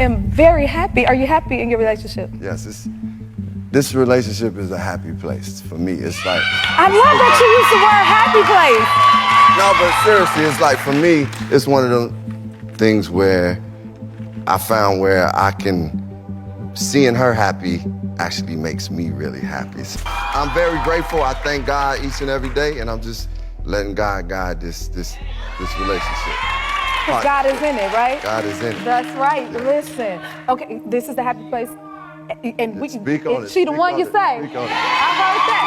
am very happy. Are you happy in your relationship? Yes, this relationship is a happy place for me. It's like... I love that you use the word happy place. No, but seriously, it's like for me, it's one of those things where I found where I can, seeing her happy actually makes me really happy. So I'm very grateful. I thank God each and every day, and I'm just letting God guide this relationship. Because God is in it, right? God is in it. That's right. Yeah. Listen. Okay, this is the happy place. And we Speak on it. She the one you say. Speak on it. I heard that.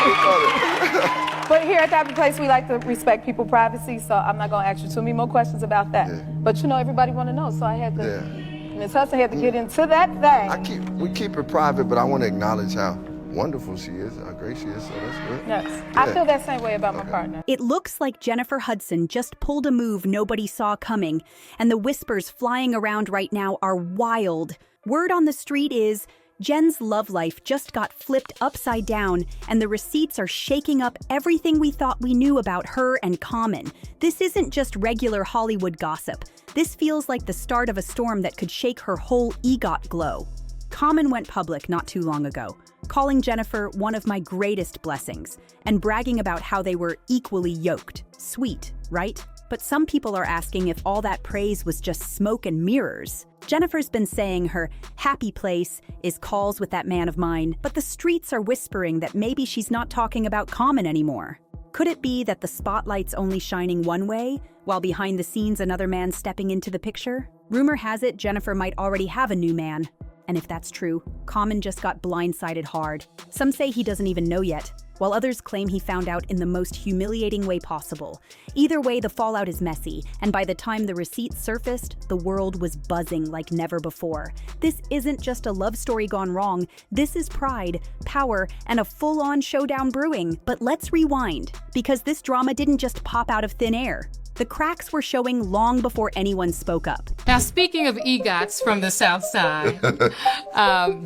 Speak on it. But here at the happy place, we like to respect people's privacy, so I'm not going to ask you too many more questions about that. Yeah. But you know, everybody want to know, so I had to. Yeah. Ms. Hudson had to get into that thing. We keep it private, but I want to acknowledge how wonderful she is, how great she is, so that's good. Yes, Yeah. I feel that same way about my partner. It looks like Jennifer Hudson just pulled a move nobody saw coming, and the whispers flying around right now are wild. Word on the street is Jen's love life just got flipped upside down, and the receipts are shaking up everything we thought we knew about her and Common. This isn't just regular Hollywood gossip. This feels like the start of a storm that could shake her whole EGOT glow. Common went public not too long ago, calling Jennifer one of my greatest blessings, and bragging about how they were equally yoked. Sweet, right? But some people are asking if all that praise was just smoke and mirrors. Jennifer's been saying her happy place is calls with that man of mine, but the streets are whispering that maybe she's not talking about Common anymore. Could it be that the spotlight's only shining one way, while behind the scenes another man's stepping into the picture? Rumor has it Jennifer might already have a new man. And if that's true, Common just got blindsided hard. Some say he doesn't even know yet, while others claim he found out in the most humiliating way possible. Either way, the fallout is messy, and by the time the receipts surfaced, the world was buzzing like never before. This isn't just a love story gone wrong. This is pride, power, and a full-on showdown brewing. But let's rewind, because this drama didn't just pop out of thin air. The cracks were showing long before anyone spoke up. Now, speaking of EGOTs from the South Side,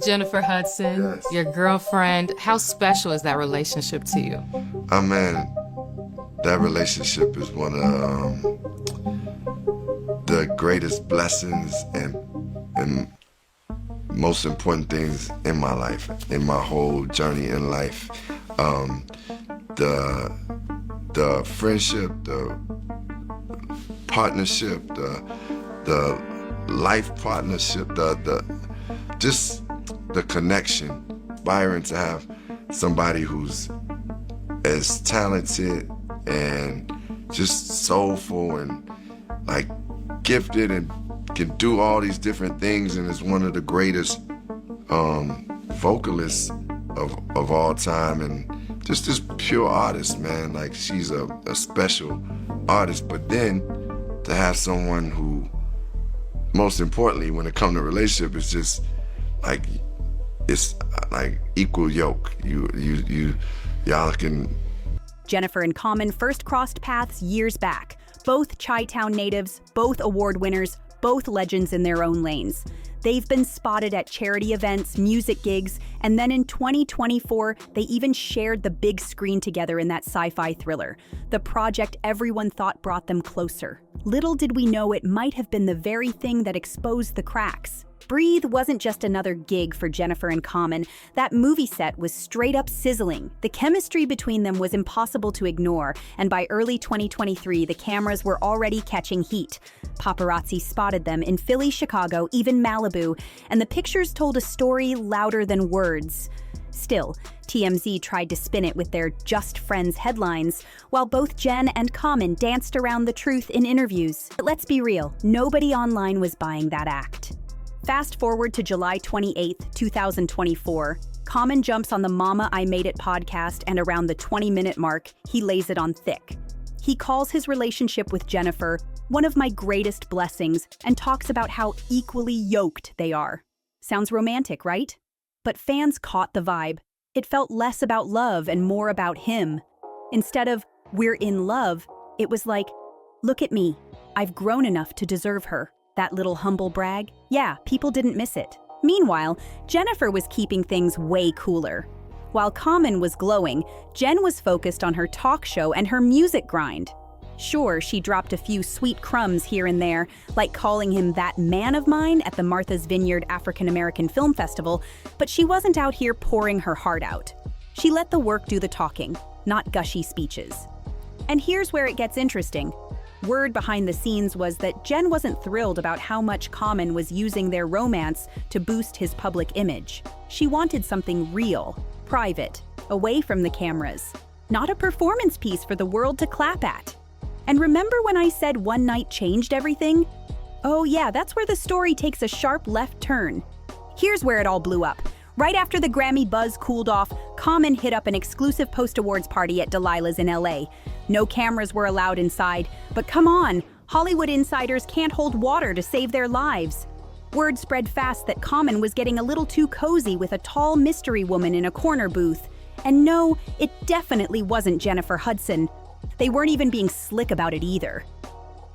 Jennifer Hudson, Yes. your girlfriend, how special is that relationship to you? Oh man, that relationship is one of the greatest blessings and most important things in my life, in my whole journey in life. The friendship, the partnership, the life partnership, just the connection. Byron, to have somebody who's as talented and just soulful and like gifted and can do all these different things and is one of the greatest vocalists of all time and just this pure artist, man. Like she's a special artist, but then to have someone who, most importantly, when it comes to relationship, is just like, it's like equal yoke. Y'all can. Jennifer and Common first crossed paths years back. Both Chi-Town natives, both award winners, both legends in their own lanes. They've been spotted at charity events, music gigs, and then in 2024, they even shared the big screen together in that sci-fi thriller, the project everyone thought brought them closer. Little did we know it might have been the very thing that exposed the cracks. Breathe wasn't just another gig for Jennifer and Common. That movie set was straight up sizzling. The chemistry between them was impossible to ignore, and by early 2023, the cameras were already catching heat. Paparazzi spotted them in Philly, Chicago, even Malibu, and the pictures told a story louder than words. Still, TMZ tried to spin it with their Just Friends headlines, while both Jen and Common danced around the truth in interviews. But let's be real, nobody online was buying that act. Fast forward to July 28, 2024, Common jumps on the Mama I Made It podcast, and around the 20-minute mark, he lays it on thick. He calls his relationship with Jennifer one of my greatest blessings and talks about how equally yoked they are. Sounds romantic, right? But fans caught the vibe. It felt less about love and more about him. Instead of, we're in love, it was like, look at me, I've grown enough to deserve her. That little humble brag? Yeah, people didn't miss it. Meanwhile, Jennifer was keeping things way cooler. While Common was glowing, Jen was focused on her talk show and her music grind. Sure, she dropped a few sweet crumbs here and there, like calling him that man of mine at the Martha's Vineyard African American Film Festival, but she wasn't out here pouring her heart out. She let the work do the talking, not gushy speeches. And here's where it gets interesting. Word behind the scenes was that Jen wasn't thrilled about how much Common was using their romance to boost his public image. She wanted something real, private, away from the cameras, not a performance piece for the world to clap at. And remember when I said one night changed everything? Oh yeah, that's where the story takes a sharp left turn. Here's where it all blew up. Right after the Grammy buzz cooled off, Common hit up an exclusive post-awards party at Delilah's in LA. No cameras were allowed inside, but come on, Hollywood insiders can't hold water to save their lives. Word spread fast that Common was getting a little too cozy with a tall mystery woman in a corner booth. And no, it definitely wasn't Jennifer Hudson. They weren't even being slick about it either.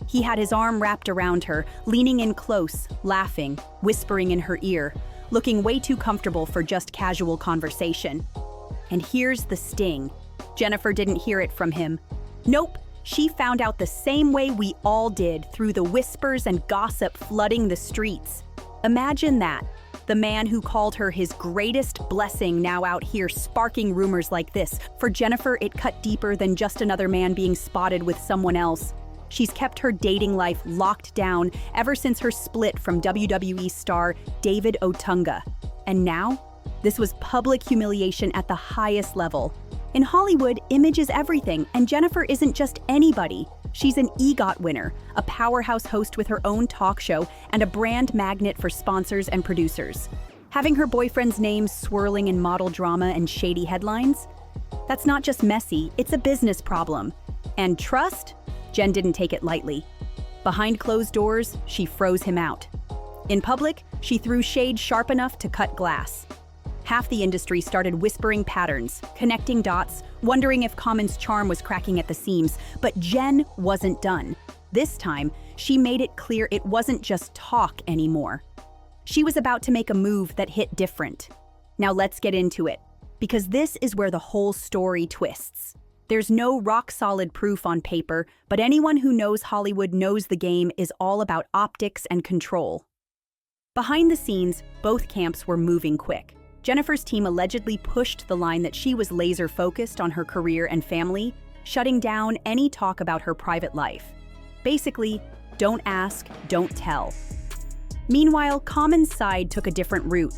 He had his arm wrapped around her, leaning in close, laughing, whispering in her ear, looking way too comfortable for just casual conversation. And here's the sting. Jennifer didn't hear it from him. Nope, she found out the same way we all did, through the whispers and gossip flooding the streets. Imagine that. The man who called her his greatest blessing now out here sparking rumors like this. For Jennifer, it cut deeper than just another man being spotted with someone else. She's kept her dating life locked down ever since her split from WWE star David Otunga. And now, this was public humiliation at the highest level. In Hollywood, image is everything, and Jennifer isn't just anybody. She's an EGOT winner, a powerhouse host with her own talk show, and a brand magnet for sponsors and producers. Having her boyfriend's name swirling in model drama and shady headlines? That's not just messy, it's a business problem. And trust? Jen didn't take it lightly. Behind closed doors, she froze him out. In public, she threw shade sharp enough to cut glass. Half the industry started whispering patterns, connecting dots, wondering if Common's charm was cracking at the seams. But Jen wasn't done. This time, she made it clear it wasn't just talk anymore. She was about to make a move that hit different. Now let's get into it, because this is where the whole story twists. There's no rock-solid proof on paper, but anyone who knows Hollywood knows the game is all about optics and control. Behind the scenes, both camps were moving quick. Jennifer's team allegedly pushed the line that she was laser-focused on her career and family, shutting down any talk about her private life. Basically, don't ask, don't tell. Meanwhile, Common's side took a different route.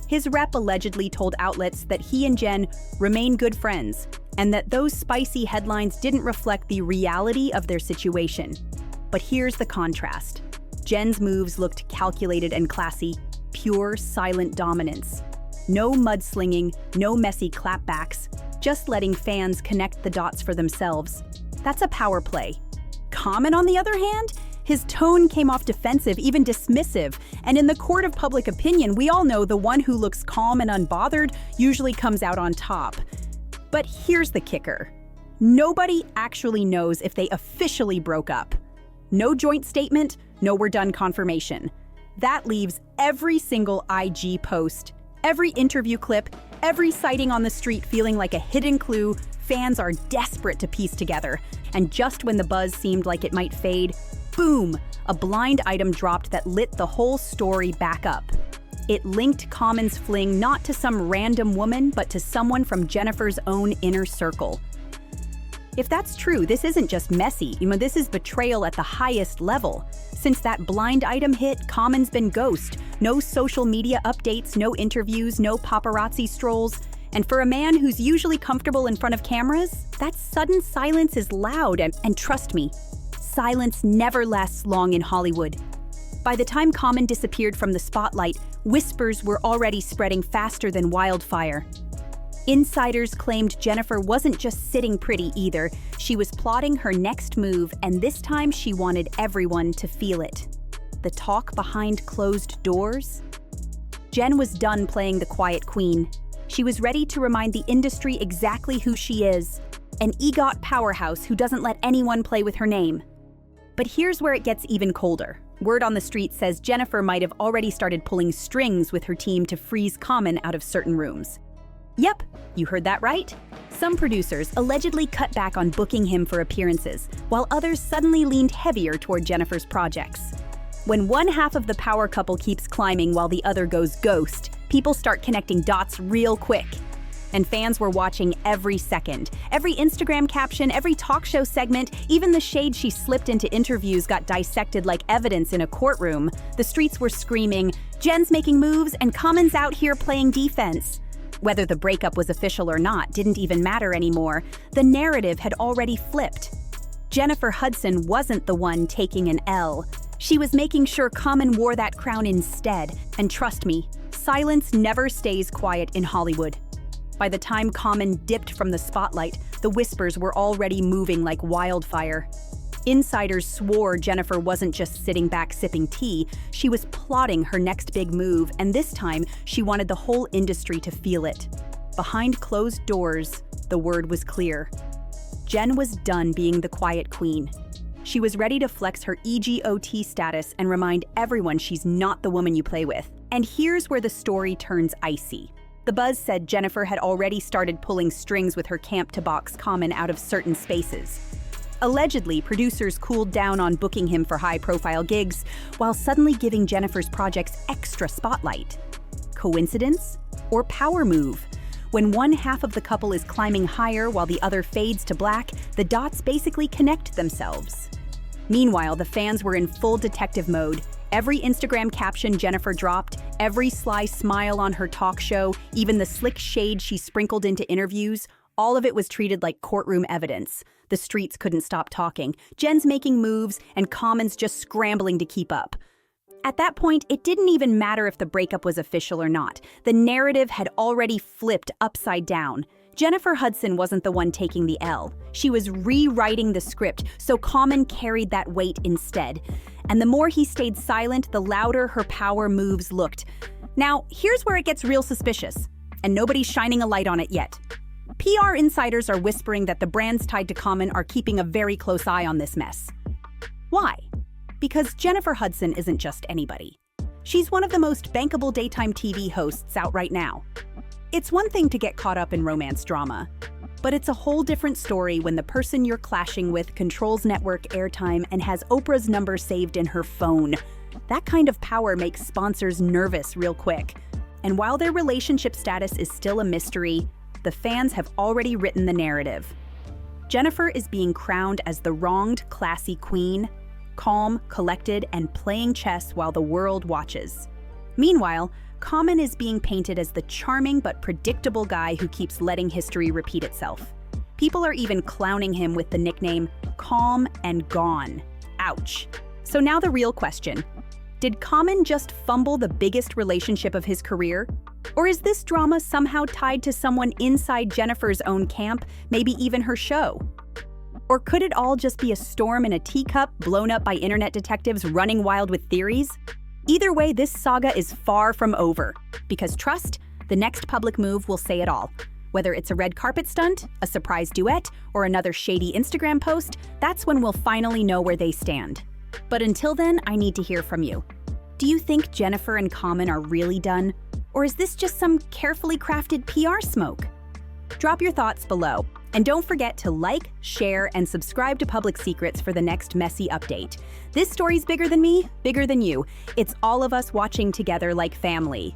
His rep allegedly told outlets that he and Jen remain good friends, and that those spicy headlines didn't reflect the reality of their situation. But here's the contrast. Jen's moves looked calculated and classy, pure, silent dominance. No mudslinging, no messy clapbacks, just letting fans connect the dots for themselves. That's a power play. Common, on the other hand, his tone came off defensive, even dismissive, and in the court of public opinion, we all know the one who looks calm and unbothered usually comes out on top. But here's the kicker. Nobody actually knows if they officially broke up. No joint statement, no we're done confirmation. That leaves every single IG post, every interview clip, every sighting on the street feeling like a hidden clue fans are desperate to piece together. And just when the buzz seemed like it might fade, boom, a blind item dropped that lit the whole story back up. It linked Common's fling not to some random woman, but to someone from Jennifer's own inner circle. If that's true, this isn't just messy, this is betrayal at the highest level. Since that blind item hit, Common's been ghost. No social media updates, no interviews, no paparazzi strolls. And for a man who's usually comfortable in front of cameras, that sudden silence is loud, and trust me, silence never lasts long in Hollywood. By the time Common disappeared from the spotlight, whispers were already spreading faster than wildfire. Insiders claimed Jennifer wasn't just sitting pretty either. She was plotting her next move, and this time she wanted everyone to feel it. The talk behind closed doors? Jen was done playing the quiet queen. She was ready to remind the industry exactly who she is, an EGOT powerhouse who doesn't let anyone play with her name. But here's where it gets even colder. Word on the street says Jennifer might have already started pulling strings with her team to freeze Common out of certain rooms. Yep, you heard that right. Some producers allegedly cut back on booking him for appearances, while others suddenly leaned heavier toward Jennifer's projects. When one half of the power couple keeps climbing while the other goes ghost, people start connecting dots real quick. And fans were watching every second. Every Instagram caption, every talk show segment, even the shade she slipped into interviews got dissected like evidence in a courtroom. The streets were screaming, "Jen's making moves and Common's out here playing defense." Whether the breakup was official or not didn't even matter anymore. The narrative had already flipped. Jennifer Hudson wasn't the one taking an L. She was making sure Common wore that crown instead. And trust me, silence never stays quiet in Hollywood. By the time Common dipped from the spotlight, the whispers were already moving like wildfire. Insiders swore Jennifer wasn't just sitting back sipping tea, she was plotting her next big move, and this time she wanted the whole industry to feel it. Behind closed doors, the word was clear. Jen was done being the quiet queen. She was ready to flex her EGOT status and remind everyone she's not the woman you play with. And here's where the story turns icy. The buzz said Jennifer had already started pulling strings with her camp to box Common out of certain spaces. Allegedly, producers cooled down on booking him for high-profile gigs, while suddenly giving Jennifer's projects extra spotlight. Coincidence? Or power move? When one half of the couple is climbing higher while the other fades to black, the dots basically connect themselves. Meanwhile, the fans were in full detective mode. Every Instagram caption Jennifer dropped, every sly smile on her talk show, even the slick shade she sprinkled into interviews, all of it was treated like courtroom evidence. The streets couldn't stop talking. Jen's making moves, and Common's just scrambling to keep up. At that point, it didn't even matter if the breakup was official or not. The narrative had already flipped upside down. Jennifer Hudson wasn't the one taking the L. She was rewriting the script, so Common carried that weight instead. And the more he stayed silent, the louder her power moves looked. Now, here's where it gets real suspicious, and nobody's shining a light on it yet. PR insiders are whispering that the brands tied to Common are keeping a very close eye on this mess. Why? Because Jennifer Hudson isn't just anybody. She's one of the most bankable daytime TV hosts out right now. It's one thing to get caught up in romance drama, but it's a whole different story when the person you're clashing with controls network airtime and has Oprah's number saved in her phone. That kind of power makes sponsors nervous real quick. And while their relationship status is still a mystery, the fans have already written the narrative. Jennifer is being crowned as the wronged, classy queen, calm, collected, and playing chess while the world watches. Meanwhile, Common is being painted as the charming but predictable guy who keeps letting history repeat itself. People are even clowning him with the nickname Calm and Gone. Ouch. So now the real question. Did Common just fumble the biggest relationship of his career? Or is this drama somehow tied to someone inside Jennifer's own camp, maybe even her show? Or could it all just be a storm in a teacup blown up by internet detectives running wild with theories? Either way, this saga is far from over. Because trust, the next public move will say it all. Whether it's a red carpet stunt, a surprise duet, or another shady Instagram post, that's when we'll finally know where they stand. But until then, I need to hear from you. Do you think Jennifer and Common are really done? Or is this just some carefully crafted PR smoke? Drop your thoughts below. And don't forget to like, share, and subscribe to Public Secrets for the next messy update. This story's bigger than me, bigger than you. It's all of us watching together like family.